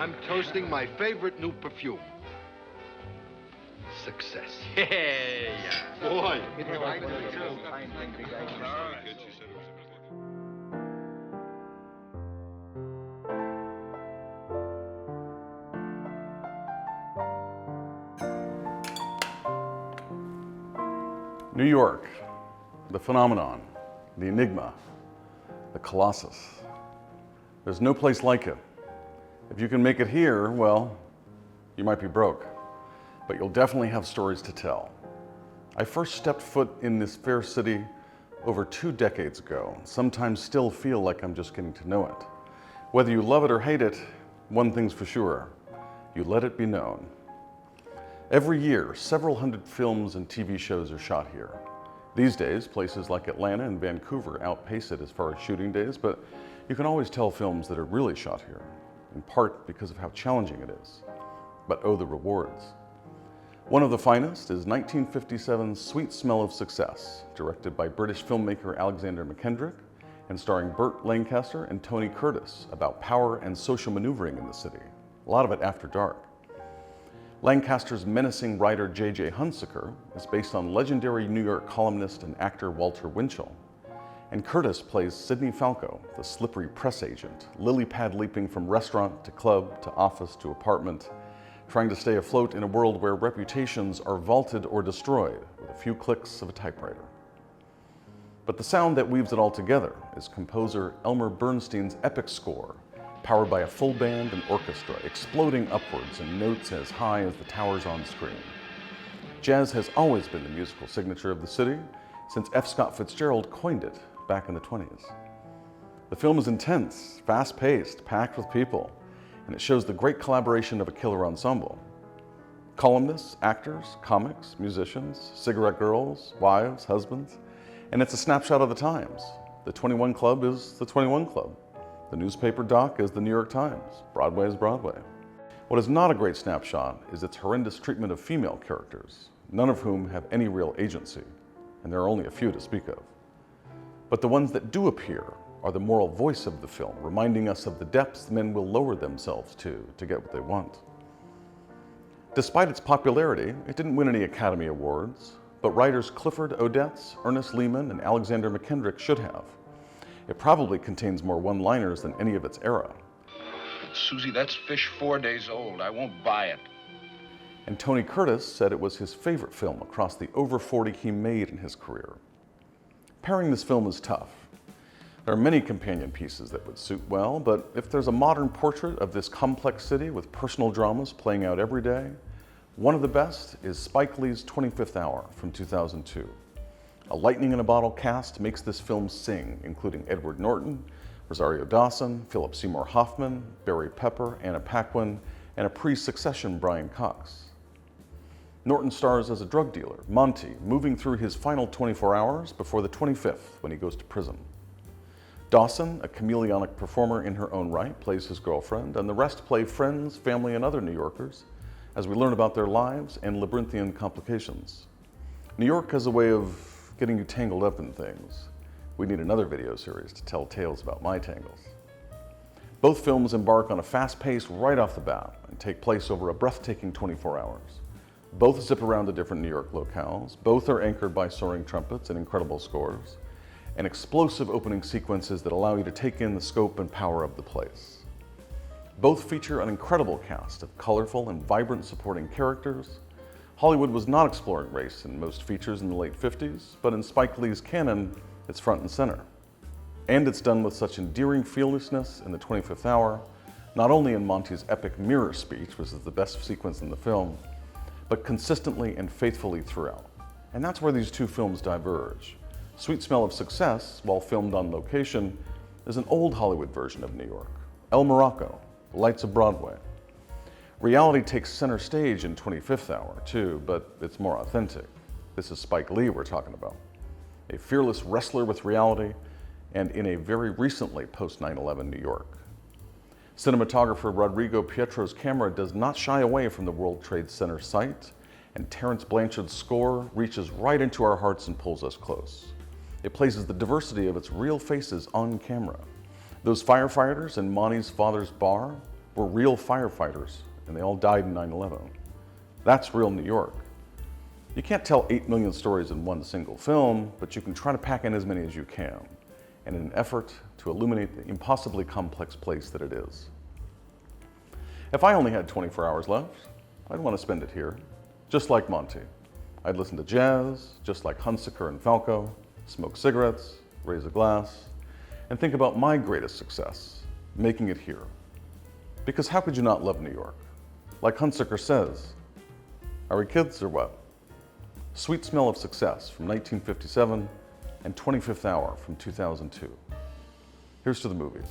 I'm toasting my favorite new perfume. Success. Yeah. Boy. New York, the phenomenon, the enigma, the colossus. There's no place like it. If you can make it here, well, you might be broke, but you'll definitely have stories to tell. I first stepped foot in this fair city over 2 decades ago, and sometimes still feel like I'm just getting to know it. Whether you love it or hate it, one thing's for sure, you let it be known. Every year, several hundred films and TV shows are shot here. These days, places like Atlanta and Vancouver outpace it as far as shooting days, but you can always tell films that are really shot here, in part because of how challenging it is, but oh, the rewards. One of the finest is 1957's Sweet Smell of Success, directed by British filmmaker Alexander McKendrick and starring Burt Lancaster and Tony Curtis, about power and social maneuvering in the city, a lot of it after dark. Lancaster's menacing writer J.J. Hunsaker is based on legendary New York columnist and actor Walter Winchell. And Curtis plays Sidney Falco, the slippery press agent, lily pad leaping from restaurant to club to office to apartment, trying to stay afloat in a world where reputations are vaulted or destroyed with a few clicks of a typewriter. But the sound that weaves it all together is composer Elmer Bernstein's epic score, powered by a full band and orchestra, exploding upwards in notes as high as the towers on screen. Jazz has always been the musical signature of the city since F. Scott Fitzgerald coined it back in the 20s. The film is intense, fast-paced, packed with people, and it shows the great collaboration of a killer ensemble. Columnists, actors, comics, musicians, cigarette girls, wives, husbands, and it's a snapshot of the times. The 21 Club is the 21 Club. The newspaper doc is the New York Times. Broadway is Broadway. What is not a great snapshot is its horrendous treatment of female characters, none of whom have any real agency, and there are only a few to speak of. But the ones that do appear are the moral voice of the film, reminding us of the depths men will lower themselves to get what they want. Despite its popularity, it didn't win any Academy Awards, but writers Clifford Odets, Ernest Lehman, and Alexander McKendrick should have. It probably contains more one-liners than any of its era. Susie, that's fish 4 days old. I won't buy it. And Tony Curtis said it was his favorite film across the over 40 he made in his career. Pairing this film is tough. There are many companion pieces that would suit well, but if there's a modern portrait of this complex city with personal dramas playing out every day, one of the best is Spike Lee's 25th Hour from 2002. A lightning-in-a-bottle cast makes this film sing, including Edward Norton, Rosario Dawson, Philip Seymour Hoffman, Barry Pepper, Anna Paquin, and a pre-Succession Brian Cox. Norton stars as a drug dealer, Monty, moving through his final 24 hours before the 25th when he goes to prison. Dawson, a chameleonic performer in her own right, plays his girlfriend, and the rest play friends, family, and other New Yorkers as we learn about their lives and labyrinthian complications. New York has a way of getting you tangled up in things. We need another video series to tell tales about my tangles. Both films embark on a fast pace right off the bat and take place over a breathtaking 24 hours. Both zip around to different New York locales. Both are anchored by soaring trumpets and incredible scores, and explosive opening sequences that allow you to take in the scope and power of the place. Both feature an incredible cast of colorful and vibrant supporting characters. Hollywood was not exploring race in most features in the late 50s, but in Spike Lee's canon, it's front and center. And it's done with such endearing fearlessness in the 25th Hour, not only in Monty's epic mirror speech, which is the best sequence in the film, but consistently and faithfully throughout. And that's where these two films diverge. Sweet Smell of Success, while filmed on location, is an old Hollywood version of New York. El Morocco, the lights of Broadway. Reality takes center stage in 25th Hour, too, but it's more authentic. This is Spike Lee we're talking about. A fearless wrestler with reality, and in a very recently post-9/11 New York. Cinematographer Rodrigo Pietro's camera does not shy away from the World Trade Center site, and Terence Blanchard's score reaches right into our hearts and pulls us close. It places the diversity of its real faces on camera. Those firefighters in Monty's father's bar were real firefighters, and they all died in 9/11. That's real New York. You can't tell 8 million stories in one single film, but you can try to pack in as many as you can, in an effort to illuminate the impossibly complex place that it is. If I only had 24 hours left, I'd want to spend it here, just like Monty. I'd listen to jazz, just like Hunsaker and Falco, smoke cigarettes, raise a glass, and think about my greatest success, making it here. Because how could you not love New York? Like Hunsaker says, are we kids or what? Sweet Smell of Success from 1957 and 25th Hour from 2002. Here's to the movies.